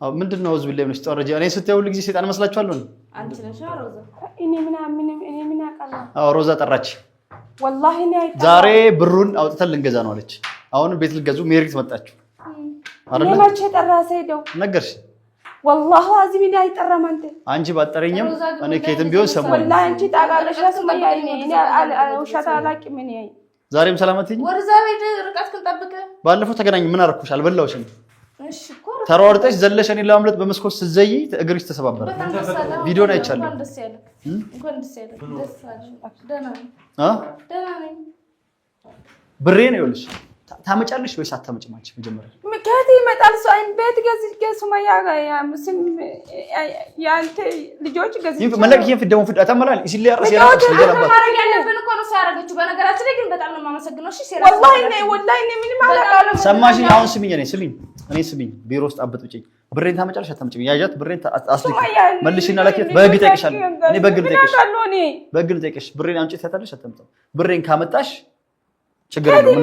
አው ምንድነው ህዝብ ላይ ምንስ ተወረጀ እኔ ስትየው ሁሉ ጊዜ ሰይጣን መስላችኋለሁ አንቺ ነሽ ሮዛ እኔ ምን ያቃላ አው ሮዛ ጠራች والله እኔ አይታ ዛሬ ብሩን አውጥተን ልንገዛ ነው አለች አሁን ቤት ልገዙ ሜሪት መጣችሁ አይደል ለማች ተራሰ ሄደው ነገርሽ والله አዚም እኔ አይጠራም አንቺ ባጠረኝም እኔ ከየትም ቢሆን ሰማኝ والله አንቺ ታቃለሽ ሱመያ እኔ ውሸታ አላቂም እኔ ዛሬም ሰላማትኝ ወርዛ ቤት ርቀት ክንጠብቀ ባለፈው ተገናኝ ምን አረኩሽ አልበላውሽም እሺ እኮ ተሯርጠሽ ዘለሽ እኔ ለማምለጥ በመስኮት ስትዘይ እግርሽ ተሰባበረ ቪዲዮ ላይ አይቻለሁ እንኳን ደስ ያለ ደስ አለ ደህና ደህና ነኝ ብሬ ነው ይኸውልሽ ታመጫለሽ ወይስ አታመጭም አንቺ መጀመሪያ ምክንያት ይመጣል ሰው አይን ቤት ገዝቼ ሱመያ ጋር ያምስም ያንተ ልጆች ገዝቼ መለክ ይፈደሙ ፍዳ ተመላል እሺ ሊያርስ ያራስ ለጀራባ ማረግ ያለብን እኮ ነው ያረጋችሁ በነገራችን ላይ ግን በጣም ነው የማመሰግነው እሺ ሴራ ወላሂ እኔ ምንም አላውቅም ሰማሽኝ አሁን ስሚኝ እኔ ስሚኝ ቢሮ ውስጥ አበጥብጭኝ ብሬን ታመጫለሽ አታመጭም ያጃት ብሬን አስልክ መልሽና ለከት በህግ ጠይቅሻለሁ እኔ በህግ ጠይቅሽ ብሬን አምጪ ታታለሽ አታመጣም ብሬን ካመጣሽ ችግር የለውም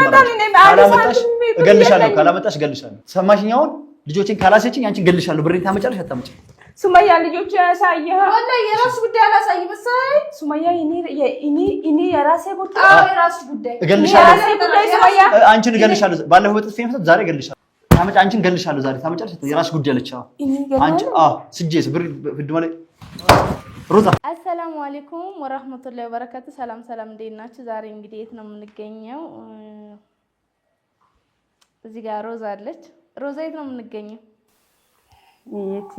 ካላመጣሽ እገልሻለሁ ካላመጣሽ እገልሻለሁ ሰማሽኝ አሁን ልጆችን ካላሰጭኝ አንቺን እገልሻለሁ ብሬን ታመጫለሽ አታመጭም ሱመያ ልጆች ያሳየህ ወላሂ የራሱ ጉዳይ አላሳይ መሰለኝ ሱመያ እኔ የራሴ ጉዳይ የራሱ ጉዳይ እገልሻለሁ አንቺን እገልሻለሁ ባለፈው በጥፍ ፈምሰት ዛሬ እገልሻለሁ ታመጭ አንቺን እገልሻለሁ ዛሬ ታመጫለሽ የራስ ጉዳይ አለች አንቺ ስጄስ ብር ፍድማ ላይ ሮዛ አሰላሙ አለይኩም ወራህመቱላሂ ወበረካቱ ሰላም እንዴት ናችሁ ዛሬ እንግዲህ የት ነው የምንገኘው እዚህ ጋር ሮዛ አለች ሮዛ የት ነው የምንገኘው የት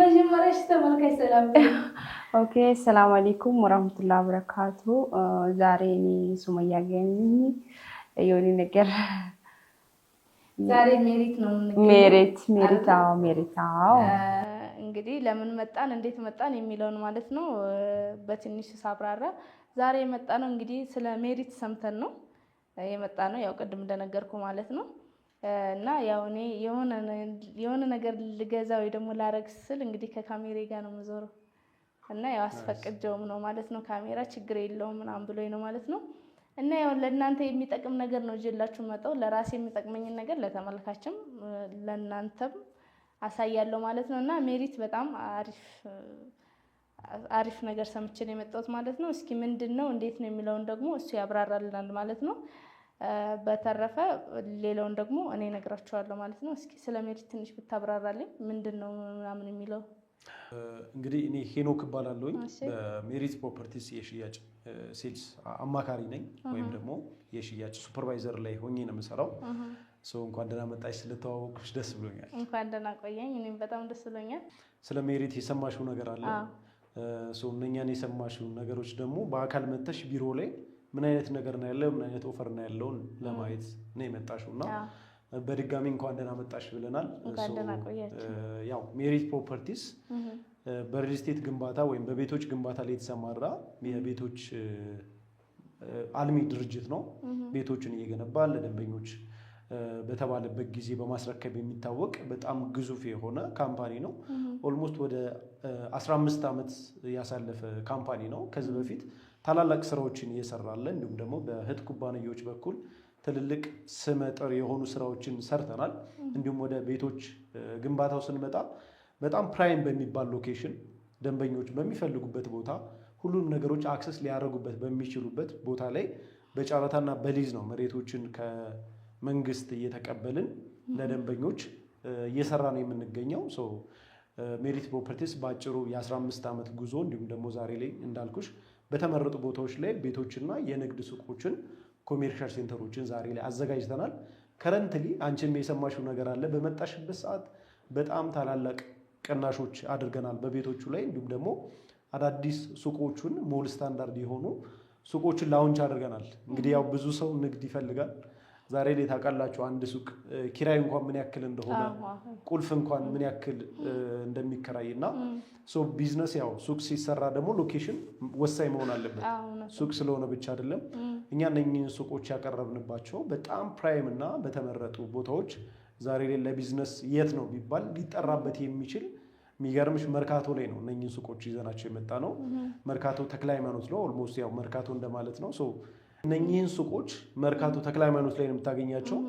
መጀመሪያ ተመልካች ሰላም ኦኬ ሰላም አለይኩም ወራህመቱላሂ ወበረካቱ ዛሬ እኔ ሱመያ ገኝ የሆነ ነገር ዛሬ ሜሪት ነው የምንገኘው ሜሪታው እንግዲህ ለምን መጣን እንዴት መጣን የሚለውን ማለት ነው በትንሽ ሳብራራ ዛሬ የመጣ ነው እንግዲህ ስለ ሜሪት ሰምተን ነው የመጣ ነው ያው ቅድም እንደነገርኩ ማለት ነው እና ያው እኔ የሆነ ነገር ልገዛ ወይ ደግሞ ላረግ ስል እንግዲህ ከካሜራ ጋር ነው የምዞረው እና ያው አስፈቅጀውም ነው ማለት ነው ካሜራ ችግር የለውም ምናምን ብሎኝ ነው ማለት ነው እና ያው ለእናንተ የሚጠቅም ነገር ነው ጀላችሁ መጣው ለራሴ የሚጠቅመኝን ነገር ለተመልካችም ለእናንተም አሳያለሁ ማለት ነው እና ሜሪት በጣም አሪፍ ነገር ሰምቼ ነው የመጣሁት ማለት ነው እስኪ ምንድነው እንዴት ነው የሚለውን ደግሞ እሱ ያብራራልናል ማለት ነው በተረፈ ሌላውን ደግሞ እኔ ነግራችኋለሁ ማለት ነው እስኪ ስለ ሜሪት ትንሽ ብታብራራልኝ ምንድነው ምናምን የሚለው እንግዲህ እኔ ሄኖክ እባላለሁኝ በሜሪት ፕሮፐርቲስ የሽያጭ ሴልስ አማካሪ ነኝ ወይም ደግሞ የሽያጭ ሱፐርቫይዘር ላይ ሆኜ ነው የምሰራው እንኳን ደህና መጣሽ ስለተዋወቅሽ ደስ ብሎኛል እንኳን ደህና ቆየኝ እኔም በጣም ደስ ብሎኛል ስለ ሜሪት የሰማሽው ነገር አለ እነኛን የሰማሽው ነገሮች ደግሞ በአካል መተሽ ቢሮ ላይ ምን አይነት ነገር ነው ያለው ምን አይነት ኦፈር ነው ያለው ለማየት ነው የመጣሽውና በድጋሚ እንኳን ደህና መጣሽ ብለናል ያው ሜሪት ፕሮፐርቲስ በሪል ስቴት ግንባታ ወይም በቤቶች ግንባታ ላይ የተሰማራ የቤቶች አልሚ ድርጅት ነው ቤቶችን እየገነባ ለደንበኞች በተባለበት ጊዜ በማስረከብ የሚታወቅ በጣም ግዙፍ የሆነ ካምፓኒ ነው ኦልሞስት ወደ 15 አመት ያሳለፈ ካምፓኒ ነው ከዚህ በፊት ታላላቅ ስራዎችን እየሰራለ እንዲሁም ደግሞ በህት ኩባንያዎች በኩል ትልልቅ ስመጥር የሆኑ ስራዎችን ሰርተናል እንዲሁም ወደ ቤቶች ግንባታው ስንመጣ በጣም ፕራይም በሚባል ሎኬሽን ደንበኞች በሚፈልጉበት ቦታ ሁሉንም ነገሮች አክሰስ ሊያደርጉበት በሚችሉበት ቦታ ላይ በጨረታና በሊዝ ነው መሬቶችን ከመንግስት እየተቀበልን ለደንበኞች እየሰራን የምንገኘው ሜሪት ፕሮፐርቲስ ባጭሩ የ15 አመት ጉዞ እንዲሁም ደግሞ ዛሬ ላይ እንዳልኩሽ በተመረጡ ቦታዎች ላይ ቤቶችና የንግድ ሱቆችን ኮሜርሻል ሴንተሮችን ዛሬ ላይ አዘጋጅተናል ከረንትሊ አንቺም የሰማሽው ነገር አለ በመጣሽበት ሰዓት በጣም ታላላቅ ቅናሾች አድርገናል በቤቶቹ ላይ እንዲሁም ደግሞ አዳዲስ ሱቆቹን ሞል ስታንዳርድ የሆኑ ሱቆችን ላውንች አድርገናል እንግዲህ ያው ብዙ ሰው ንግድ ይፈልጋል ዛሬ ላይ ታውቃላችሁ አንድ ሱቅ ኪራይ እንኳን ምን ያክል እንደሆነ ቁልፍ እንኳን ምን ያክል እንደሚከራይና ቢዝነስ ያው ሱቅ ሲሰራ ደግሞ ሎኬሽን ወሳኝ መሆን አለበት ሱቅ ስለሆነ ብቻ አይደለም እኛ እነኚህን ሱቆች ያቀረብንባቸው በጣም ፕራይም እና በተመረጡ ቦታዎች ዛሬ ላይ ለቢዝነስ የት ነው ቢባል ሊጠራበት የሚችል የሚገርምሽ መርካቶ ላይ ነው እነኚህን ሱቆች ይዘናቸው የመጣ ነው መርካቶ ተክለ ሃይማኖት ነው ኦልሞስት ያው መርካቶ እንደማለት ነው እነኚህን ሱቆች መርካቶ ተክለ ሃይማኖት ላይ ነው የምታገኛቸው።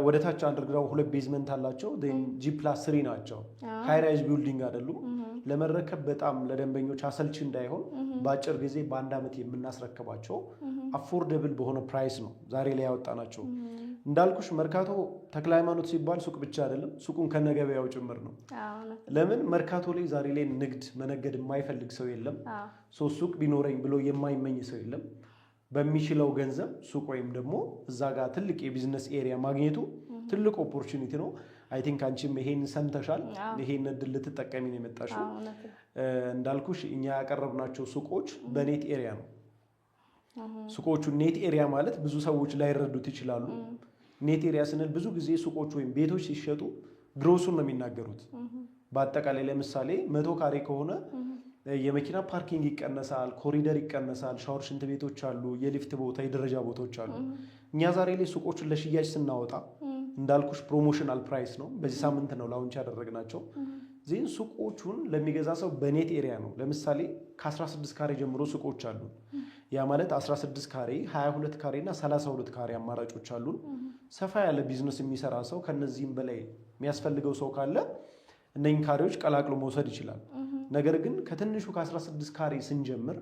ወደ ታች አንደርግራውንድ 2 ቤዝመንት አላቸው። G+3 ናቸው። ሃይ ራይዝ ቢልዲንግ አይደሉም። ለመረከብ በጣም ለደንበኞች አሰልቺ እንዳይሆን በአጭር ጊዜ በአንድ ዓመት የምናስረክባቸው አፎርደብል በሆነ ፕራይስ ነው ዛሬ ላይ ያወጣናቸው። እንዳልኩሽ መርካቶ ተክለ ሃይማኖት ሲባል ሱቅ ብቻ አይደለም፣ ሱቁን ከነገበያው ጭምር ነው። ለምን መርካቶ ላይ ዛሬ ላይ ንግድ መነገድ የማይፈልግ ሰው የለም። ሱቅ ቢኖረኝ ብሎ የማይመኝ ሰው የለም። በሚችለው ገንዘብ ሱቅ ወይም ደግሞ እዛ ጋር ትልቅ የቢዝነስ ኤሪያ ማግኘቱ ትልቅ ኦፖርቹኒቲ ነው። አይ ቲንክ አንቺም ይሄን ሰምተሻል። ይሄን እድል ልትጠቀሚ ነው የመጣሽው። እንዳልኩሽ እኛ ያቀረብናቸው ሱቆች በኔት ኤሪያ ነው። ሱቆቹ ኔት ኤሪያ ማለት ብዙ ሰዎች ላይረዱት ይችላሉ። ኔት ኤሪያ ስንል ብዙ ጊዜ ሱቆች ወይም ቤቶች ሲሸጡ ግሮሱን ነው የሚናገሩት። በአጠቃላይ ለምሳሌ 100 ካሬ ከሆነ የመኪና ፓርኪንግ ይቀነሳል፣ ኮሪደር ይቀነሳል፣ ሻወር ሽንት ቤቶች አሉ፣ የሊፍት ቦታ፣ የደረጃ ቦታዎች አሉ። እኛ ዛሬ ላይ ሱቆችን ለሽያጭ ስናወጣ እንዳልኩሽ ፕሮሞሽናል ፕራይስ ነው። በዚህ ሳምንት ነው ላውንች ያደረግናቸው። ዚህን ሱቆቹን ለሚገዛ ሰው በኔት ኤሪያ ነው። ለምሳሌ ከ16 ካሬ ጀምሮ ሱቆች አሉ። ያ ማለት 16 ካሬ፣ 22 ካሬ እና 32 ካሬ አማራጮች አሉን። ሰፋ ያለ ቢዝነስ የሚሰራ ሰው ከነዚህም በላይ የሚያስፈልገው ሰው ካለ እነኝህ ካሬዎች ቀላቅሎ መውሰድ ይችላል። ነገር ግን ከትንሹ ከ16 ካሬ ስንጀምር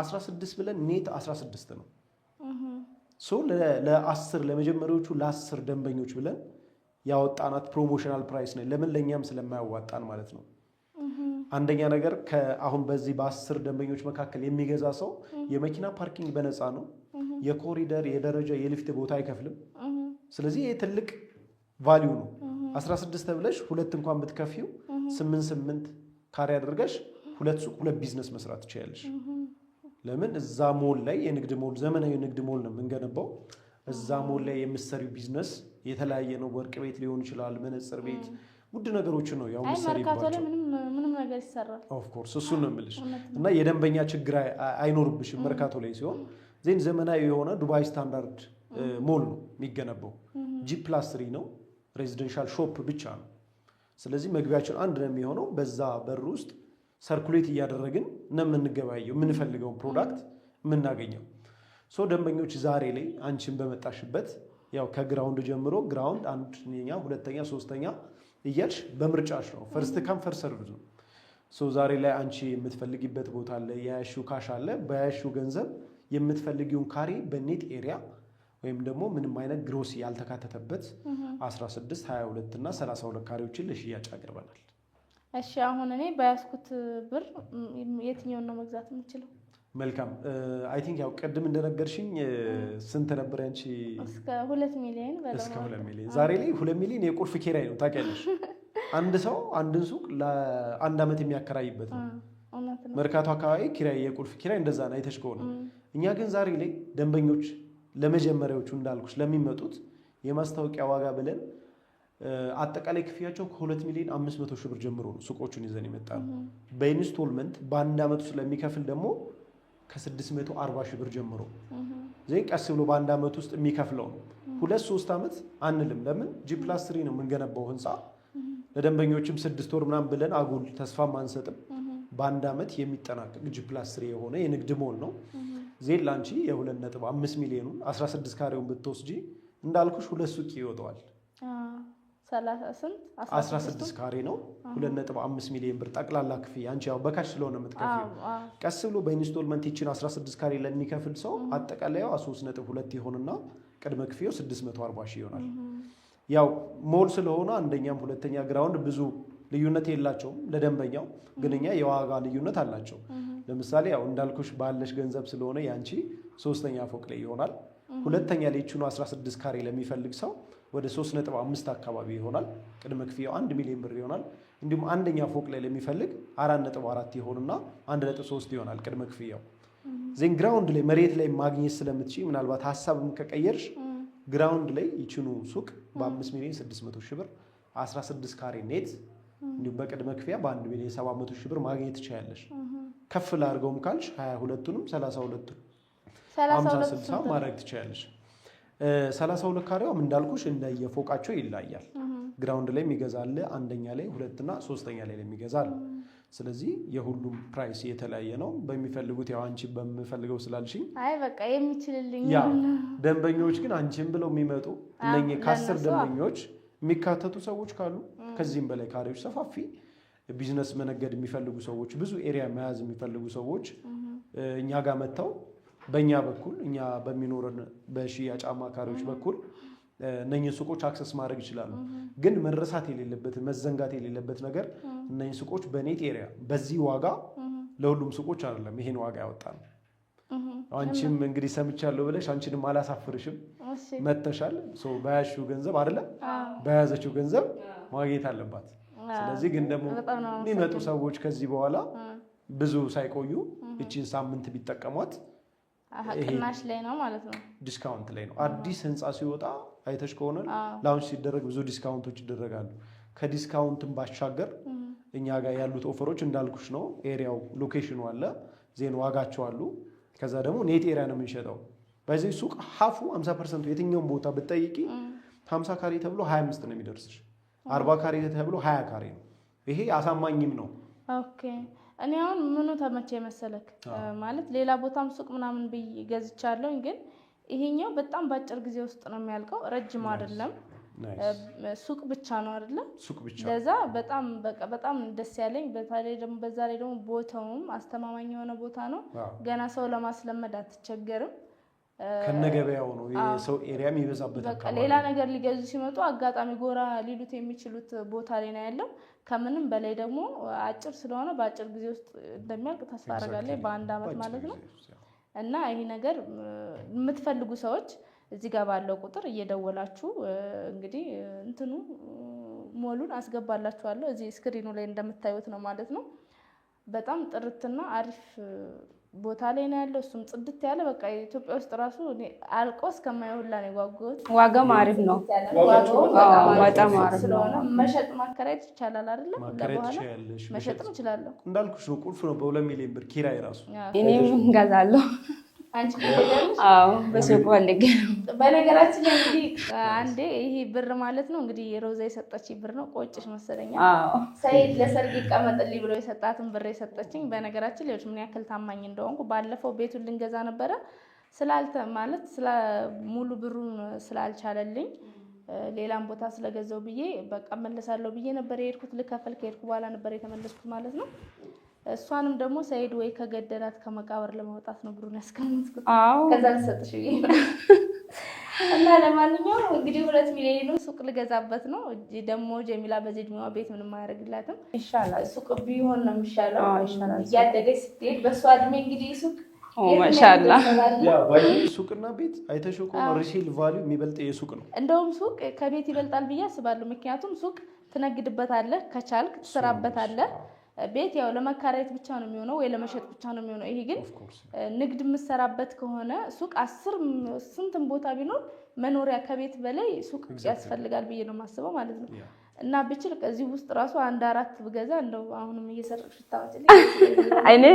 16 ብለን ኔት 16 ነው። ለ10 ለመጀመሪያዎቹ ለ10 ደንበኞች ብለን ያወጣናት ፕሮሞሽናል ፕራይስ ነው። ለምን ለኛም ስለማያዋጣን ማለት ነው። አንደኛ ነገር አሁን በዚህ በ10 ደንበኞች መካከል የሚገዛ ሰው የመኪና ፓርኪንግ በነፃ ነው። የኮሪደር፣ የደረጃ፣ የሊፍት ቦታ አይከፍልም። ስለዚህ ይሄ ትልቅ ቫልዩ ነው። 16 ተብለሽ ሁለት እንኳን ብትከፊው 8 ካሬ አድርገሽ ሁለት ሱቅ ሁለት ቢዝነስ መስራት ትችያለሽ። ለምን እዛ ሞል ላይ የንግድ ሞል ዘመናዊ ንግድ ሞል ነው የምንገነባው። እዛ ሞል ላይ የምትሰሪው ቢዝነስ የተለያየ ነው። ወርቅ ቤት ሊሆን ይችላል፣ መነጽር ቤት፣ ውድ ነገሮች ነው ያው የምትሰሪባቸው። ምንም ነገር ይሰራል። ኦፍ ኮርስ እሱን ነው የምልሽ። እና የደንበኛ ችግር አይኖርብሽም። መርካቶ ላይ ሲሆን ዜን ዘመናዊ የሆነ ዱባይ ስታንዳርድ ሞል ነው የሚገነባው። G+3 ነው። ሬዚደንሻል ሾፕ ብቻ ነው። ስለዚህ መግቢያችን አንድ ነው የሚሆነው። በዛ በር ውስጥ ሰርኩሌት እያደረግን ነው የምንገበያየው የምንፈልገውን ፕሮዳክት የምናገኘው። ደንበኞች ዛሬ ላይ አንቺን በመጣሽበት ያው ከግራውንድ ጀምሮ ግራውንድ አንደኛ፣ ሁለተኛ፣ ሶስተኛ እያልሽ በምርጫሽ ነው። ፈርስት ካም ፈርስት ሰርቪስ ነው። ዛሬ ላይ አንቺ የምትፈልጊበት ቦታ አለ፣ የያሽው ካሽ አለ። በያሽው ገንዘብ የምትፈልጊውን ካሬ በኔት ኤሪያ ወይም ደግሞ ምንም አይነት ግሮስ ያልተካተተበት 16፣ 22 እና 32 ካሬዎችን ለሽያጭ አቅርበናል። እሺ አሁን እኔ በያዝኩት ብር የትኛውን ነው መግዛት የምችለው? መልካም አይ ቲንክ ያው ቅድም እንደነገርሽኝ ስንት ነበር ያንቺ? እስከ 2 ሚሊዮን በለው። እስከ 2 ሚሊዮን ዛሬ ላይ 2 ሚሊዮን የቁልፍ ኪራይ ነው ታውቂያለሽ። አንድ ሰው አንድን ሱቅ ለአንድ ዓመት የሚያከራይበት ነው። መርካቶ አካባቢ ኪራይ የቁልፍ ኪራይ እንደዛ ነው አይተሽ ከሆነ። እኛ ግን ዛሬ ላይ ደንበኞች ለመጀመሪያዎቹ እንዳልኩሽ ለሚመጡት የማስታወቂያ ዋጋ ብለን አጠቃላይ ክፍያቸው ከ2 ሚሊዮን 500 ሺህ ብር ጀምሮ ነው ሱቆቹን ይዘን ይመጣሉ። በኢንስቶልመንት በአንድ ዓመት ውስጥ ለሚከፍል ደግሞ ከ640 ሺህ ብር ጀምሮ ዘይን ቀስ ብሎ በአንድ ዓመት ውስጥ የሚከፍለው ነው። 2-3 ዓመት አንልም። ለምን G+3 ነው የምንገነባው ህንፃ። ለደንበኞችም 6 ወር ምናምን ብለን አጉል ተስፋም አንሰጥም። በአንድ ዓመት የሚጠናቀቅ G+3 የሆነ የንግድ ሞል ነው። ዜን ላንቺ የ2.5 ሚሊዮኑን 16 ካሬውን ብትወስጂ እንዳልኩሽ ሁለት ሱቅ ይወጣዋል። 16 ካሬ ነው። 2.5 ሚሊዮን ብር ጠቅላላ ክፍያ አንቺ ያው በካሽ ስለሆነ የምትከፍይው። ቀስ ብሎ በኢንስቶልመንት ይችን 16 ካሬ ለሚከፍል ሰው አጠቃላዩ 3.2 ይሆንና ቅድመ ክፍያው 640 ሺህ ይሆናል። ያው ሞል ስለሆነ አንደኛም ሁለተኛ ግራውንድ ብዙ ልዩነት የላቸውም። ለደንበኛው ግን እኛ የዋጋ ልዩነት አላቸው። ለምሳሌ ያው እንዳልኩሽ ባለሽ ገንዘብ ስለሆነ ያንቺ 3ኛ ፎቅ ላይ ይሆናል። ሁለተኛ ላይ ይችኑ 16 ካሬ ለሚፈልግ ሰው ወደ 3.5 አካባቢ ይሆናል። ቅድመ ክፍያው 1 ሚሊዮን ብር ይሆናል። እንዲሁም አንደኛ ፎቅ ላይ ለሚፈልግ 4.4 ይሆንና 1.3 ይሆናል ቅድመ ክፍያው። ዜን ግራውንድ ላይ መሬት ላይ ማግኘት ስለምትችይ ምናልባት ሀሳብም ከቀየርሽ ግራውንድ ላይ ይችኑ ሱቅ በ5 ሚሊዮን 600 ሺህ ብር 16 ካሬ ኔት እንዲሁም በቅድመ ክፍያ በ1 ሚሊዮን 700 ሺህ ብር ማግኘት ትችያለሽ። ከፍ ላድርገውም ካልሽ 22ቱንም 32ቱን 50-60 ማድረግ ትችያለሽ። 32 ካሬውም እንዳልኩሽ እንደየፎቃቸው ይለያያል። ግራውንድ ላይ የሚገዛል፣ አንደኛ ላይ፣ ሁለትና ሶስተኛ ላይ የሚገዛል። ስለዚህ የሁሉም ፕራይስ የተለያየ ነው። በሚፈልጉት ያው አንቺ በሚፈልገው ስላልሽኝ አይ በቃ የሚችልልኝ ያ ደንበኞች ግን አንቺን ብለው የሚመጡ እነኚህ ከ10 ደንበኞች የሚካተቱ ሰዎች ካሉ ከዚህም በላይ ካሬዎች ሰፋፊ ቢዝነስ መነገድ የሚፈልጉ ሰዎች ብዙ ኤሪያ መያዝ የሚፈልጉ ሰዎች እኛ ጋር መጥተው በእኛ በኩል እኛ በሚኖረን በሽያጭ አማካሪዎች በኩል እነኚህ ሱቆች አክሰስ ማድረግ ይችላሉ። ግን መረሳት የሌለበት መዘንጋት የሌለበት ነገር እነኚህ ሱቆች በኔት ኤሪያ በዚህ ዋጋ ለሁሉም ሱቆች አይደለም ይሄን ዋጋ ያወጣል። አንቺም እንግዲህ ሰምቻለሁ ብለሽ አንቺንም አላሳፍርሽም መተሻል በያዝሽው ገንዘብ አይደለ በያዘችው ገንዘብ ማግኘት አለባት። ስለዚህ ግን ደግሞ የሚመጡ ሰዎች ከዚህ በኋላ ብዙ ሳይቆዩ እቺን ሳምንት ቢጠቀሟት ቅናሽ ላይ ነው ማለት ነው፣ ዲስካውንት ላይ ነው። አዲስ ህንፃ ሲወጣ አይተሽ ከሆነ ላውንች ሲደረግ ብዙ ዲስካውንቶች ይደረጋሉ። ከዲስካውንትም ባሻገር እኛ ጋር ያሉት ኦፈሮች እንዳልኩሽ ነው። ኤሪያው ሎኬሽኑ አለ፣ ዜን ዋጋቸው አሉ። ከዛ ደግሞ ኔት ኤሪያ ነው የምንሸጠው። በዚህ ሱቅ ሀፉ 50% የትኛውም ቦታ ብትጠይቂ 50 ካሬ ተብሎ 25 ነው የሚደርስሽ፣ 40 ካሬ ተብሎ 20 ካሬ ነው። ይሄ አሳማኝም ነው። ኦኬ እኔ አሁን ምኑ ተመቼ መሰለክ ማለት ሌላ ቦታም ሱቅ ምናምን ገዝቻለሁ፣ ግን ይሄኛው በጣም በአጭር ጊዜ ውስጥ ነው የሚያልቀው። ረጅም አይደለም፣ ሱቅ ብቻ ነው አይደለም፣ ሱቅ ብቻ። ለዛ በጣም ደስ ያለኝ በዛ ላይ ደግሞ ቦታውም አስተማማኝ የሆነ ቦታ ነው። ገና ሰው ለማስለመድ አትቸገርም። ከነገበያው ነው የሰው ኤሪያም ይበዛበት አካባቢ። ሌላ ነገር ሊገዙ ሲመጡ አጋጣሚ ጎራ ሊሉት የሚችሉት ቦታ ላይ ነው ያለው። ከምንም በላይ ደግሞ አጭር ስለሆነ በአጭር ጊዜ ውስጥ እንደሚያልቅ ተስፋ አደርጋለሁ፣ በአንድ አመት ማለት ነው። እና ይሄ ነገር የምትፈልጉ ሰዎች እዚህ ጋር ባለው ቁጥር እየደወላችሁ እንግዲህ እንትኑ ሞሉን አስገባላችኋለሁ። እዚህ ስክሪኑ ላይ እንደምታዩት ነው ማለት ነው። በጣም ጥርትና አሪፍ ቦታ ላይ ነው ያለው። እሱም ጽድት ያለ በቃ ኢትዮጵያ ውስጥ ራሱ አልቆ እስከማየው ሁላ ነው የጓጓሁት። ዋጋም አሪፍ ነው። በጣም አሪፍ ስለሆነ መሸጥ ማከራየት ይቻላል አይደል? ለበኋላ መሸጥም እችላለሁ። እንዳልኩሽ ነው፣ ቁልፍ ነው። በ2 ሚሊዮን ብር ኪራይ ራሱ እኔም እንገዛለሁ። አንቺ ከደረሽ በሱቅ ወልጌ ነው። በነገራችን ላይ እንግዲህ አንዴ ይሄ ብር ማለት ነው እንግዲህ ሮዛ የሰጠችኝ ብር ነው። ቆጭሽ መሰለኝ። ሰይድ ለሰርግ ይቀመጥልኝ ብሎ የሰጣትን ብር የሰጠችኝ። በነገራችን ላይ ምን ያክል ታማኝ እንደሆንኩ ባለፈው ቤቱን ልንገዛ ነበረ ማለት ሙሉ ብሩን ስላልቻለልኝ ሌላም ቦታ ስለገዛው ብዬ በቃ መለሳለሁ ብዬ ነበር የሄድኩት። ልከፈል ከሄድኩ በኋላ ነበር የተመለስኩት ማለት ነው። እሷንም ደግሞ ሰይድ ወይ ከገደላት ከመቃብር ለማውጣት ነው ብሩን ያስቀምጥኩት። ከዛ ልሰጥሽ ብዬ እና ለማንኛውም እንግዲህ 2 ሚሊዮን ነው ሱቅ ልገዛበት ነው። ደግሞ ጀሚላ በዚህ እድሜዋ ቤት ምንም አያደርግላትም። ይሻላል ሱቅ ቢሆን ነው የሚሻለው። እያደገች ስትሄድ በእሷ እድሜ እንግዲህ ሱቅ ማሻአላ ሱቅና ቤት አይተሽው ከሆነ ሪሴል ቫልዩ የሚበልጥ የሱቅ ነው። እንደውም ሱቅ ከቤት ይበልጣል ብዬ አስባለሁ። ምክንያቱም ሱቅ ትነግድበታለህ፣ ከቻልክ ትሰራበታለህ። ቤት ያው ለመካራየት ብቻ ነው የሚሆነው ወይ ለመሸጥ ብቻ ነው የሚሆነው። ይሄ ግን ንግድ የምትሰራበት ከሆነ ሱቅ 10 ስንትም ቦታ ቢኖር መኖሪያ ከቤት በላይ ሱቅ ያስፈልጋል ብዬ ነው የማስበው ማለት ነው። እና ብችል ከዚህ ውስጥ ራሱ 1-4 ብገዛ እንደው አሁንም እየሰረቅሽ ታወጪልኝ አይኔ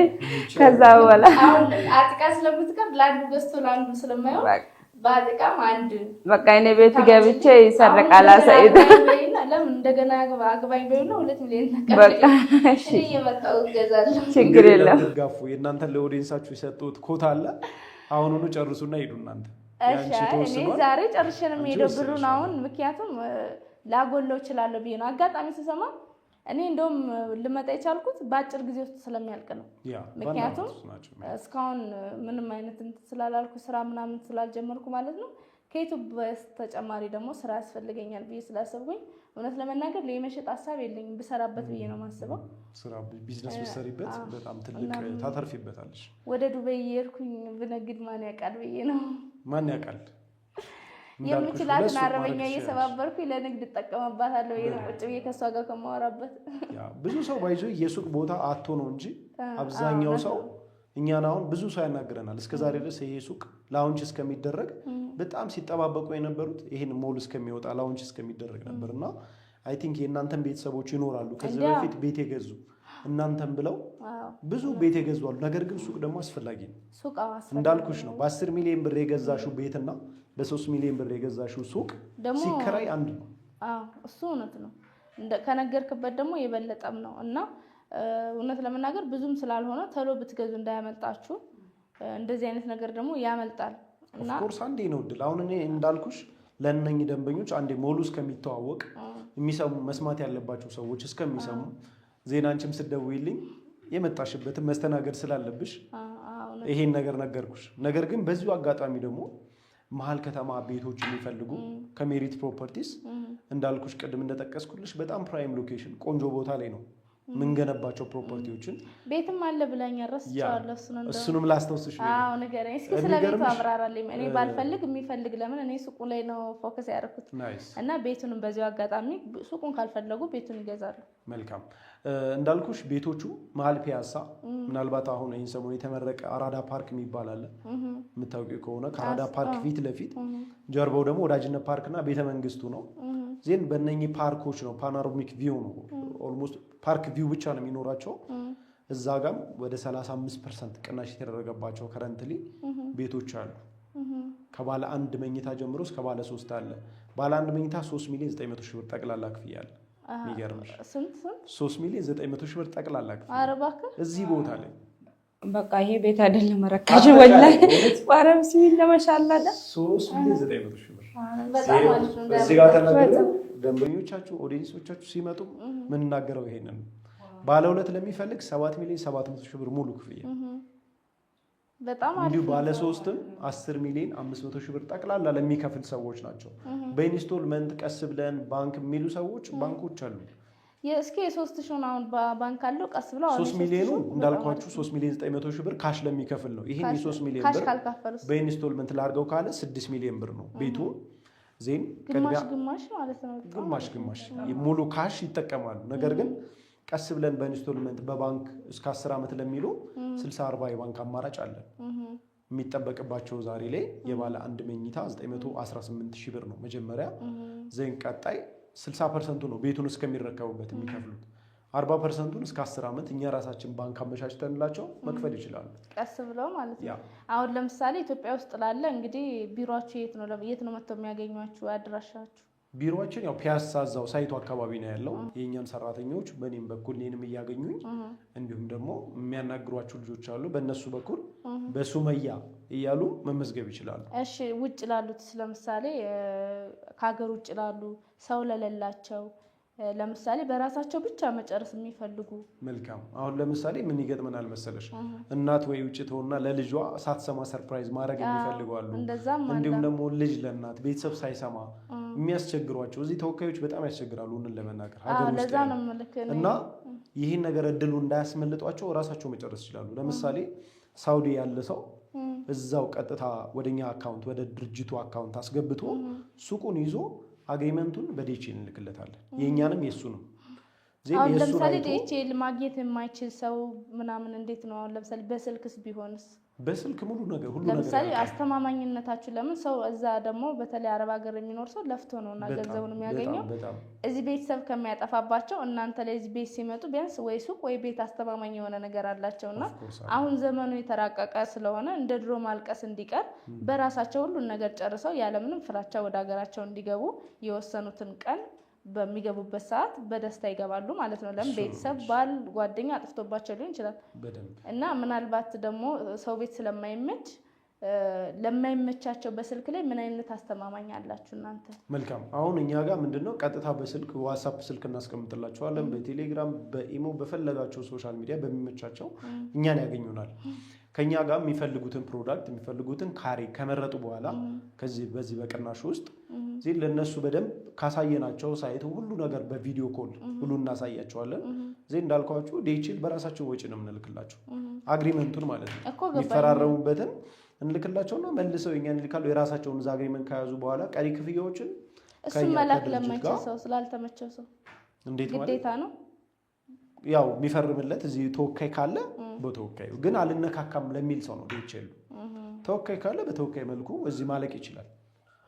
ከዛ በኋላ አሁን አጥቃ ስለምትቀር ለአንዱ ገዝቶ ለአንዱ ስለማይሆን ባጥቃም አንድ በቃ እኔ ቤት ገብቼ ይሰርቃል ሰይድ ለምን እንደገና አግባኝ በይና 2 ሚሊዮን በቃ እሺ እየመጣው ገዛለሁ። ችግር የለም። ጋፉ የእናንተን ለኦዲየንሳችሁ የሰጡት ኮታ አለ። አሁኑኑ ጨርሱና ሂዱ እናንተ። እሺ እኔ ዛሬ ጨርሼ ነው የምሄደው ብሩን አሁን ምክንያቱም ላጎለው እችላለሁ ብዬ ነው። አጋጣሚ ስሰማ እኔ እንደውም ልመጣ የቻልኩት በአጭር ጊዜ ውስጥ ስለሚያልቅ ነው። ምክንያቱም እስካሁን ምንም አይነት ስላላልኩ ስራ ምናምን ስላልጀመርኩ ማለት ነው። ከዩቲዩብ ተጨማሪ ደግሞ ስራ ያስፈልገኛል ብዬ ስላሰብኩኝ እውነት ለመናገር ለመሸጥ ሀሳብ የለኝም። ብሰራበት ብዬ ነው የማስበው። ስራ ቢዝነስ ብትሰሪበት በጣም ትልቅ ታተርፊበታለሽ። ወደ ዱባይ የሄድኩኝ ብነግድ ማን ያውቃል ብዬ ነው። ማን ያውቃል? የምችላትን አረበኛ እየሰባበርኩኝ ለንግድ እጠቀምባታለሁ። ቁጭ ብዬ ከእሷ ጋር ከማወራበት ብዙ ሰው ባይዞ የሱቅ ቦታ አቶ ነው እንጂ አብዛኛው ሰው እኛን አሁን ብዙ ሰው ያናግረናል። እስከዛሬ ድረስ ይሄ ሱቅ ላውንች እስከሚደረግ በጣም ሲጠባበቁ የነበሩት ይሄን ሞል እስከሚወጣ ላውንች እስከሚደረግ ነበርና አይ ቲንክ የእናንተም ቤተሰቦች ይኖራሉ ከዚህ በፊት ቤት የገዙ እናንተም ብለው ብዙ ቤት የገዙ አሉ። ነገር ግን ሱቅ ደግሞ አስፈላጊ ነው። እንዳልኩሽ ነው። በ10 ሚሊዮን ብር የገዛሽው ቤትና በ3 ሚሊዮን ብር የገዛሽው ሱቅ ሲከራይ አንድ ነው። እሱ እውነት ነው። ከነገርክበት ደግሞ የበለጠም ነው እና እውነት ለመናገር ብዙም ስላልሆነ ተሎ ብትገዙ እንዳያመልጣችሁ። እንደዚህ አይነት ነገር ደግሞ ያመልጣል እና ኦፍ ኮርስ አንዴ ነው እድል። አሁን እኔ እንዳልኩሽ ለእነኚህ ደንበኞች አንዴ ሞሉ እስከሚተዋወቅ የሚሰሙ መስማት ያለባቸው ሰዎች እስከሚሰሙ ዜናንችም ስትደውይልኝ የመጣሽበትን መስተናገድ ስላለብሽ ይሄን ነገር ነገርኩሽ። ነገር ግን በዚሁ አጋጣሚ ደግሞ መሀል ከተማ ቤቶች የሚፈልጉ ከሜሪት ፕሮፐርቲስ እንዳልኩሽ ቅድም እንደጠቀስኩልሽ በጣም ፕራይም ሎኬሽን ቆንጆ ቦታ ላይ ነው ምንገነባቸው ፕሮፐርቲዎችን ቤትም አለ ብላኝ ረስቻለሁ። እሱንም ላስታውስሽ። አዎ ንገረኝ እስኪ ስለ ቤቱ አብራራልኝ። እኔ ባልፈልግ የሚፈልግ ለምን እኔ ሱቁ ላይ ነው ፎከስ ያደረኩት እና ቤቱንም በዚሁ አጋጣሚ ሱቁን ካልፈለጉ ቤቱን ይገዛሉ። መልካም እንዳልኩሽ ቤቶቹ መሀል ፒያሳ ምናልባት አሁን ይህን ሰሞን የተመረቀ አራዳ ፓርክ የሚባል አለ የምታውቂው ከሆነ ከአራዳ ፓርክ ፊት ለፊት ጀርባው ደግሞ ወዳጅነት ፓርክና ቤተመንግስቱ ነው። ዜን በእነኚህ ፓርኮች ነው ፓኖራሚክ ቪው ነው ኦልሞስት ፓርክ ቪው ብቻ ነው የሚኖራቸው። እዛ ጋም ወደ 35% ቅናሽ የተደረገባቸው ከረንትሊ ቤቶች አሉ። ከባለ አንድ መኝታ ጀምሮ እስከ ባለ 3 አለ። ባለ አንድ መኝታ 3,900,000 ብር ጠቅላላ ክፍያ አለ። የሚገርምሽ 3,900,000 ብር ጠቅላላ ክፍያ። ኧረ እባክህ እዚህ ቦታ ላይ በቃ ይሄ ቤት አይደለም ረካሽ ወላሂ ወራም ሲል ለማሻአላ 3,900,000 ብር እዚህ ጋር ተናገረ። ደንበኞቻችሁ ኦዲየንሶቻችሁ ሲመጡ ምን እናገረው ይሄንን ባለ ሁለት ለሚፈልግ 7,700,000 ብር ሙሉ ክፍያ በጣም አሪፍ። እንዲሁ ባለ ሶስትም 10,500,000 ብር ጠቅላላ ለሚከፍል ሰዎች ናቸው። በኢንስቶልመንት ቀስ ብለን ባንክ የሚሉ ሰዎች ባንኮች አሉ። እስኪ የ3,000 አሁን ባንክ አለው ቀስ ብለው 3 ሚሊዮኑ እንዳልኳችሁ 3,900,000 ብር ካሽ ለሚከፍል ነው። ይሄን የ3 ሚሊዮን ብር በኢንስቶልመንት ላርገው ካለ 6 ሚሊዮን ብር ነው ቤቱ። ዜን ግማሽ ማለት ነው። ግማሽ ሙሉ ካሽ ይጠቀማሉ። ነገር ግን ቀስ ብለን በኢንስቶልመንት በባንክ እስከ 10 ዓመት ለሚሉ 60-40 የባንክ አማራጭ አለ። የሚጠበቅባቸው ዛሬ ላይ የባለ አንድ መኝታ 918,000 ብር ነው መጀመሪያ። ዜን ቀጣይ 60% ነው ቤቱን እስከሚረከቡበት የሚከፍሉት። 40%ን እስከ 10 ዓመት እኛ ራሳችን ባንክ አመቻችተንላቸው መክፈል ይችላሉ ቀስ ብለው ማለት ነው። አሁን ለምሳሌ ኢትዮጵያ ውስጥ ላለ እንግዲህ ቢሮአችሁ የት ነው መጥተው የሚያገኟችሁ አድራሻችሁ? ቢሮአችን ያው ፒያሳ እዛው ሳይቱ አካባቢ ነው ያለው። የኛን ሰራተኞች በኔም በኩል እኔንም እያገኙኝ እንዲሁም ደግሞ የሚያናግሯቸው ልጆች አሉ። በእነሱ በኩል በሱመያ እያሉ መመዝገብ ይችላሉ። እሺ ውጭ ላሉት ለምሳሌ ከሀገር ውጭ ላሉ ሰው ለሌላቸው ለምሳሌ በራሳቸው ብቻ መጨረስ የሚፈልጉ መልካም። አሁን ለምሳሌ ምን ይገጥመናል መሰለሽ እናት ወይ ውጭ ተውና ለልጇ ሳትሰማ ሰርፕራይዝ ማድረግ የሚፈልጉ አሉ። እንዲሁም ደግሞ ልጅ ለእናት ቤተሰብ ሳይሰማ የሚያስቸግሯቸው እዚህ ተወካዮች በጣም ያስቸግራሉ ለመናገር ሀገር ውስጥ እና ይህን ነገር እድሉ እንዳያስመልጧቸው ራሳቸው መጨረስ ይችላሉ። ለምሳሌ ሳውዲ ያለ ሰው እዛው ቀጥታ ወደኛ አካውንት ወደ ድርጅቱ አካውንት አስገብቶ ሱቁን ይዞ አግሪመንቱን በዲኤችኤል እንልክለታለን። የኛንም የሱንም አሁን ለምሳሌ ዲኤችኤል ማግኘት የማይችል ሰው ምናምን እንዴት ነው? አሁን ለምሳሌ በስልክስ ቢሆንስ? በስልክ ሁሉ ነገር ለምሳሌ አስተማማኝነታችሁ ለምን ሰው እዛ ደግሞ በተለይ አረብ ሀገር የሚኖር ሰው ለፍቶ ነውና ገንዘቡን የሚያገኘው እዚህ ቤተሰብ ከሚያጠፋባቸው እናንተ ላይ እዚህ ቤት ሲመጡ ቢያንስ ወይ ሱቅ ወይ ቤት አስተማማኝ የሆነ ነገር አላቸውና አሁን ዘመኑ የተራቀቀ ስለሆነ እንደ ድሮ ማልቀስ እንዲቀር በራሳቸው ሁሉን ነገር ጨርሰው ያለምንም ፍራቻ ወደ ሀገራቸው እንዲገቡ የወሰኑትን ቀን በሚገቡበት ሰዓት በደስታ ይገባሉ ማለት ነው። ለምን ቤተሰብ ባል ጓደኛ አጥፍቶባቸው ሊሆን ይችላል እና ምናልባት ደግሞ ሰው ቤት ስለማይመች ለማይመቻቸው በስልክ ላይ ምን አይነት አስተማማኝ አላችሁ እናንተ? መልካም። አሁን እኛ ጋር ምንድነው ቀጥታ በስልክ ዋትስአፕ ስልክ እናስቀምጥላቸዋለን። በቴሌግራም በኢሞ በፈለጋቸው ሶሻል ሚዲያ በሚመቻቸው እኛን ያገኙናል። ከኛ ጋር የሚፈልጉትን ፕሮዳክት የሚፈልጉትን ካሬ ከመረጡ በኋላ በዚህ በቅናሹ ውስጥ ለነሱ በደንብ ካሳየናቸው ሳይት ሁሉ ነገር በቪዲዮ ኮል ሁሉ እናሳያቸዋለን። እንዳልኳችሁ ዲኤችኤል በራሳቸው ወጪ ነው የምንልክላቸው አግሪመንቱን ማለት ነው የሚፈራረሙበትን እንልክላቸውና መልሰው የኛን ይልካሉ። የራሳቸውን እዛ አግሪመንት ከያዙ በኋላ ቀሪ ክፍያዎችን እሱ መላክ ለማይችል ሰው ስላልተመቸው ሰው እንዴት ማለት ግዴታ ነው ያው የሚፈርምለት እዚህ ተወካይ ካለ በተወካዩ ግን አልነካካም ለሚል ሰው ነው ዲኤችኤል። ተወካይ ካለ በተወካይ መልኩ እዚህ ማለቅ ይችላል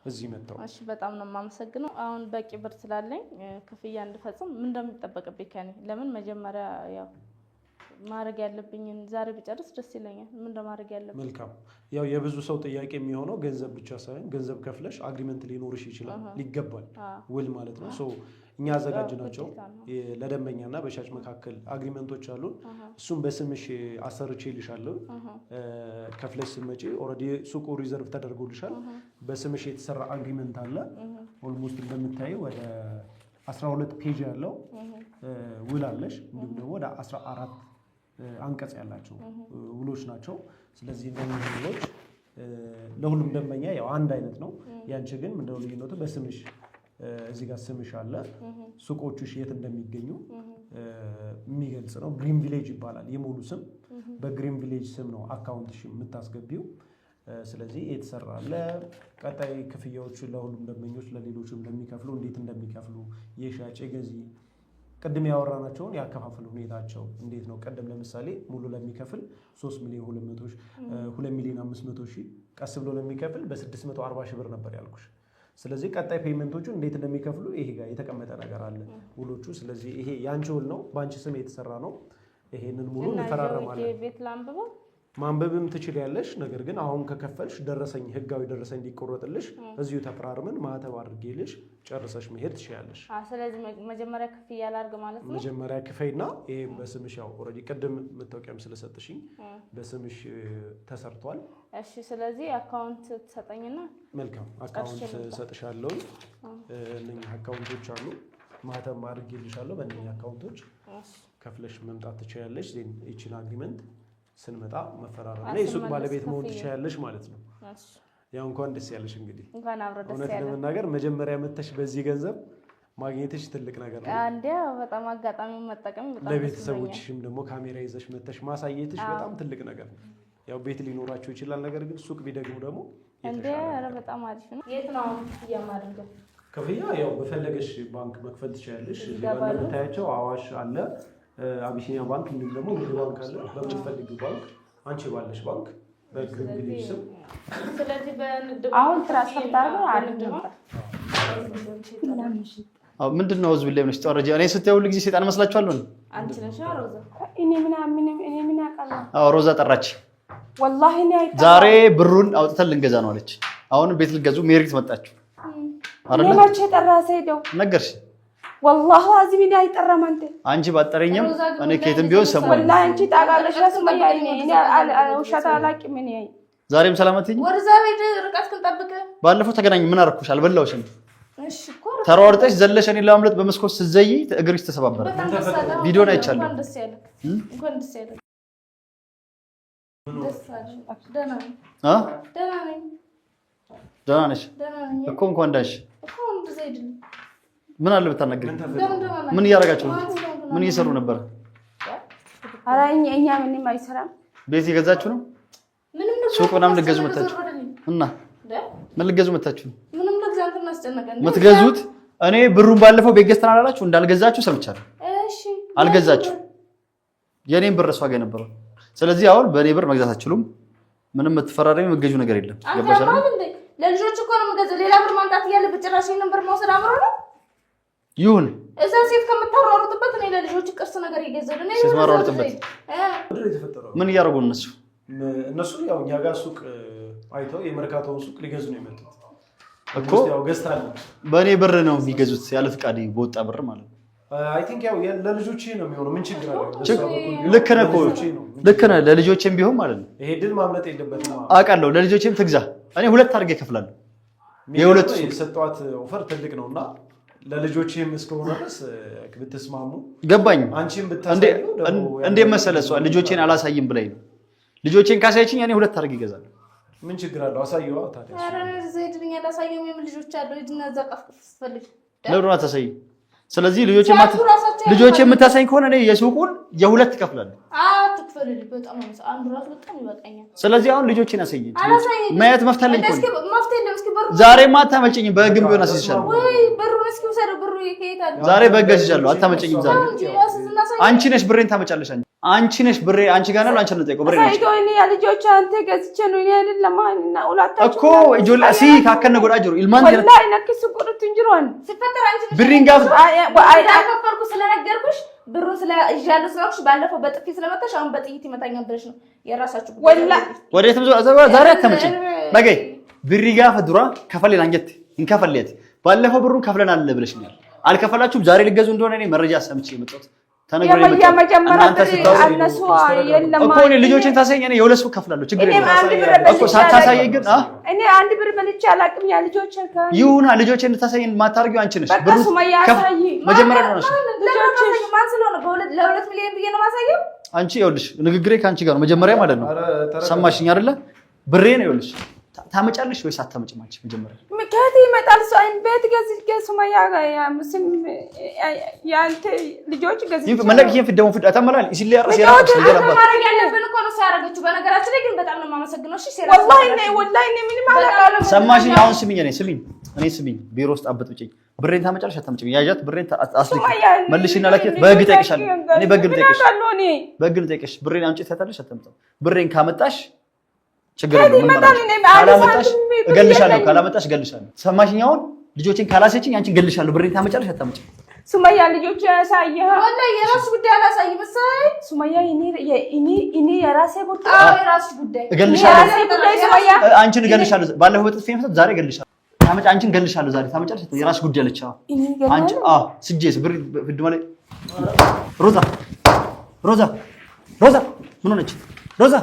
እዚህ መጣው። እሺ በጣም ነው የማመሰግነው። አሁን በቂ ብር ስላለኝ ክፍያ እንድፈጽም ምን እንደሚጠበቅብኝ ከኔ ለምን መጀመሪያ ያው ማድረግ ያለብኝን ዛሬ ብጨርስ ደስ ይለኛል። ምን እንደማድረግ ያለብኝ? መልካም። ያው የብዙ ሰው ጥያቄ የሚሆነው ገንዘብ ብቻ ሳይሆን ገንዘብ ከፍለሽ አግሪመንት ሊኖርሽ ይችላል ሊገባል ውል ማለት ነው። ሶ እኛ አዘጋጅናቸው ለደንበኛና በሻጭ መካከል አግሪመንቶች አሉ። እሱም በስምሽ አሰርቼልሻለሁ። ከፍለሽ ስትመጪ ኦልሬዲ ሱቁ ሪዘርቭ ተደርጎልሻል። በስምሽ የተሰራ አግሪመንት አለ። ኦልሞስት እንደምታየው ወደ 12 ፔጅ ያለው ውል አለሽ። እንዲሁም ደግሞ ወደ 14 አንቀጽ ያላቸው ውሎች ናቸው። ስለዚህ እነዚህ ውሎች ለሁሉም ደንበኛ ያው አንድ አይነት ነው። ያንቺ ግን ምንድነው ልዩነቱ? በስምሽ እዚህ ጋር ስምሽ አለ፣ ሱቆችሽ የት እንደሚገኙ የሚገልጽ ነው። ግሪን ቪሌጅ ይባላል የሙሉ ስም። በግሪን ቪሌጅ ስም ነው አካውንትሽ የምታስገቢው። ስለዚህ የተሰራ አለ። ቀጣይ ክፍያዎቹ ለሁሉም ደንበኞች ለሌሎችም ለሚከፍሉ እንዴት እንደሚከፍሉ የሻጭ ገዢ ቅድም ያወራናቸውን ያከፋፈል ሁኔታቸው እንዴት ነው? ቀደም ለምሳሌ ሙሉ ለሚከፍል 3 ሚሊዮን 2 ሚሊዮን 500 ሺህ ቀስ ብሎ ለሚከፍል በ640 ሺህ ብር ነበር ያልኩሽ። ስለዚህ ቀጣይ ፔመንቶቹ እንዴት እንደሚከፍሉ ይሄ ጋር የተቀመጠ ነገር አለ ውሎቹ። ስለዚህ ይሄ ያንቺ ውል ነው፣ ባንቺ ስም የተሰራ ነው። ይሄንን ሙሉ እንፈራረማለን። ቤት ላንብበው ማንበብም ትችላለሽ። ነገር ግን አሁን ከከፈልሽ ደረሰኝ ህጋዊ ደረሰኝ እንዲቆረጥልሽ እዚሁ ተፈራርመን ማህተብ አድርጌልሽ ጨርሰሽ መሄድ ትችላለሽ። ስለዚህ መጀመሪያ ክፍያ ላድርግ ማለት ነው። መጀመሪያ ክፈይና ይሄ በስምሽ ያው ኦልሬዲ ቅድም መታወቂያም ስለሰጥሽኝ በስምሽ ተሰርቷል። እሺ ስለዚህ አካውንት ትሰጠኝና መልካም አካውንት ሰጥሻለሁ። እነኛ አካውንቶች አሉ ማህተብ አድርጌልሻለሁ። በእነኛ አካውንቶች ከፍለሽ መምጣት ትችላለሽ። ይቺን አግሪመንት ስንመጣ መፈራረም እና የሱቅ ባለቤት መሆን ትችያለሽ ማለት ነው። ያው እንኳን ደስ ያለሽ። እንግዲህ እንኳን አብሮ ደስ ያለሽ። እውነት ለመናገር መጀመሪያ መተሽ በዚህ ገንዘብ ማግኘትሽ ትልቅ ነገር ነው። አንዴ በጣም አጋጣሚውን መጠቀም በጣም ለቤተሰቦችሽም ደግሞ ካሜራ ይዘሽ መተሽ ማሳየትሽ በጣም ትልቅ ነገር ነው። ያው ቤት ሊኖራቸው ይችላል፣ ነገር ግን ሱቅ ቢደግሙ ደግሞ እንዴ ኧረ በጣም አሪፍ ነው። የት ነው ክፍያ ማድረግ? ክፍያ ያው በፈለገሽ ባንክ መክፈል ትችያለሽ። እንደምታያቸው አዋሽ አለ፣ አቢሲኒያ ባንክ እንዲሁም ደግሞ ንግድ ባንክ አለ። በምትፈልጊው ባንክ አንቺ ባለሽ ባንክ በግሪን ቪሌጅ ስም። ስለዚህ በንግድ አሁን ትራንስፈር ታደርገው አይደል? ምንድነው ህዝብ ላይ ምንሽ ተወረጀ? እኔ ስትይ ሁሉ ጊዜ ሰይጣን መስላችኋለሁ። አንቺ ነሽ ሮዛ? እኔ ምን አውቃለሁ? ሮዛ ጠራች። ወላሂ እኔ አይጣ ዛሬ ብሩን አውጥተን ልንገዛ ነው አለች። አሁን ቤት ልገዙ ሜሪት መጣችሁ አይደል? መቼ ጠራ ሰይደው ነገርሽ? والله عظيم እኔ አይጠራም። አንቺ ባጠረኝም እኔ ከየትም ቢሆን ሰማኝ። والله አንቺ ታውቃለሽ ሱመያ እኔ ውሸት አላውቅም። እኔ ዛሬም ሰላማትኝ ወርዛ ቤት ርቀትክን ጠብቀ። ባለፈው ተገናኝ ምን አረኩሽ? አልበላውሽም። እሺ እኮ ተሯርጠሽ ዘለሽ እኔ ለማምለጥ በመስኮት ስትዘይ እግርሽ ተሰባበረ። ቪዲዮን አይቻለሁ። እንኳን ደስ ያለህ። እንኳን ደስ ያለህ። ደህና ነኝ። ደህና ነኝ። ደህና ነሽ እኮ እንኳን ዳንሽ እኮ እንደዚህ አይደለም። ምን አለ ብታናግሪኝ? ምን እያደረጋችሁ ነው? ምን እየሰሩ ነበር? ኧረ እኛ ምንም አይሰራም። ቤት እየገዛችሁ ነው? ሱቅ ምናምን ልትገዙ መጣችሁ እና ምን ልትገዙ መጣችሁ? ምንም ለግዛት እናስጨነቀን የምትገዙት እኔ ብሩን ባለፈው ቤት ገዝተን አላላችሁ እንዳልገዛችሁ ሰምቻለሁ። እሺ አልገዛችሁ። የኔን ብር እሷ ጋር ነበረው። ስለዚህ አሁን በእኔ ብር መግዛት አትችሉም። ምንም የምትፈራረሚ የምትገዙ ነገር የለም። ገባሽ አይደል? ለልጆች እኮ ነው የምገዛው። ሌላ ብር ማምጣት እያለብህ ጭራሽ ይሄን ብር መውሰድ አምሮ ነው። ይሁን እዛ ሴት ከምታሯሩጥበት እኔ ለልጆች ቅርስ ነገር ይገዛሉ። እኔ ሴት ማሯሩጥበት ምን እያደረጉ እነሱ ያው እኛ ጋር ሱቅ አይተው የመርካቶውን ሱቅ ሊገዙ ነው የመጡት እኮ። ያው ገዝታል። በእኔ ብር ነው የሚገዙት ያለ ፍቃድ በወጣ ብር ማለት ነው። አይ ቲንክ ያው ለልጆቼ ነው የሚሆነው። ምን ችግር አለ? ልክ ነህ እኮ ልክ ነህ። ለልጆቼም ቢሆን ማለት ነው። ይሄ ድል ማምለጥ የለበትም። አውቃለሁ። ለልጆቼም ትግዛ። እኔ ሁለት አድርጌ እከፍላለሁ። የሁለት የሰጧት ኦፈር ትልቅ ነውና ለልጆቼም እስከሆነ ድረስ ብትስማሙ ገባኝ። አንቺም ብታሳዩ እንዴ መሰለህ እሷ ልጆቼን አላሳይም ብላኝ ነው። ልጆቼን ካሳየችኝ እኔ ሁለት አድርጌ እገዛለሁ። ምን ችግር አለው? አሳየዋ ታዲያ። ኧረ ዘይድኛ ላሳየው ምን ልጆች አሉ? ይድና ዘቃፍ ስትፈልግ ለብሩና ታሳይ። ስለዚህ ልጆቼ የምታሳይ ከሆነ እኔ የሱቁን የሁለት እከፍላለሁ። ትክፈልልኝ በጣም ነው። አንዱ ራሱ በጣም ይበቃኛል። ስለዚህ አሁን ልጆቼን አሳየኝ። ማየት መፍታለኝ እኮ ነው። ዛሬ አታመጭኝም። በግም ቢሆን አስይሻለሁ። ወይ ብሩን እስኪ ውሰደው። ብሩ ይከይታል። ዛሬ በገዝሻለሁ። አታመጭኝም። ዛሬ አንቺ ነሽ ብሬን ታመጫለሽ። አንቺ ነሽ ብሬ አንቺ ጋር ነው። አንቺ ነው ጠይቀው ብሬ ነሽ ልጆች አንተ ገዝቼ ነው እኔ አይደለም እና ሁላታችሁ እኮ ጆላ ሲ ካከነ ጎዳጅሩ ኢልማን ወላሂ ነክስ ቁርጥ እንጅሯን ሲፈጠር አንቺ ብሪንጋ አይከፈልኩ ስለነገርኩሽ ብሩን ስለያዣለሁ ስለሆንሽ ባለፈው በጥፊ ስለመታሽ አሁን በጥይት ይመታኛል ብለሽ ነው የራሳችሁ ወዴትም ዛሬ አትመጭም። በገይ ብሪ ጋር ፈድሯ ከፈለን አንጀት እንከፈለት ባለፈው ብሩን ከፍለናል ብለሽኛል። አልከፈላችሁም። ዛሬ ልገዙ እንደሆነ እኔ መረጃ ሰምቼ የመጣሁት ተነግሮ እኮ እኔ ልጆችን ታሳየኝ። እኔ የሁለት ሰው ከፍላለሁ ችግር የለም እኮ ሳታሳየኝ ግን እኔ አንድ ብር በልቼ አላውቅም። ያ ልጆች ይሁና ልጆችን እንድታሳየኝ ማታርጊው አንቺ ነሽ። ብሩ መጀመሪያ ነው ነሽ ልጆች ማን ስለሆነ ለ2 ሚሊዮን ብዬ ነው ማሳየው። አንቺ ይኸውልሽ ንግግሬ ከአንቺ ጋር ነው መጀመሪያ ማለት ነው። ሰማሽኝ አይደለ? ብሬ ነው ይኸውልሽ ታመጫለሽ ወይስ አታመጭም? አንቺ መጀመሪያ ምክንያት ይመጣል ሰው አይን ቤት ገዝቼ ሱማያ ጋር ያምስም ያንተ ልጆች ገዝቼ መለቅየን ፍደሙ ፍዳ ተመላል ይስል ያርስ ያራስ ይገለባ ማረግ ያለብን እኮ ነው ሲያረጋችሁ። በነገራችን ላይ ግን በጣም ነው የማመሰግነው። እሺ ሴራ ወላሂ ምንም አላውቅም። ሰማሽኝ? አሁን ስሚኝ ስሚኝ ቢሮ ውስጥ አበጥብጭኝ ብሬን ታመጫለሽ አታመጭም? ያያት ብሬን አስልክ መልሽና ላኪት በህግ ጠይቅሻለሁ። እኔ በህግ ጠይቅሽ ብሬን አምጪ ታታለሽ አታመጣም? ብሬን ካመጣሽ ችግር የለም። ካላመጣሽ እገልሻለሁ፣ ካላመጣሽ እገልሻለሁ። ሰማሽኝ? አሁን ልጆችን ካላሰችኝ አንቺን እገልሻለሁ። ብሬን ታመጫለሽ አታመጭም? ሱማያ ልጆች ያሳየህ ወላሂ የራስ ጉዳይ አላሳይ መሰለኝ። ሱማያ እኔ የራሴ ጉዳይ የራስ ጉዳይ እገልሻለሁ። አንቺን እገልሻለሁ። ባለፈው በጥፊ መሰለኝ ዛሬ እገልሻለሁ። ታመጫ አንቺን እገልሻለሁ። ዛሬ ታመጫለሽ። የራስ ጉዳይ አለች። አንቺ ስጄስ ብር ፍድ ማለት ሮዛ ምን ሆነች ሮዛ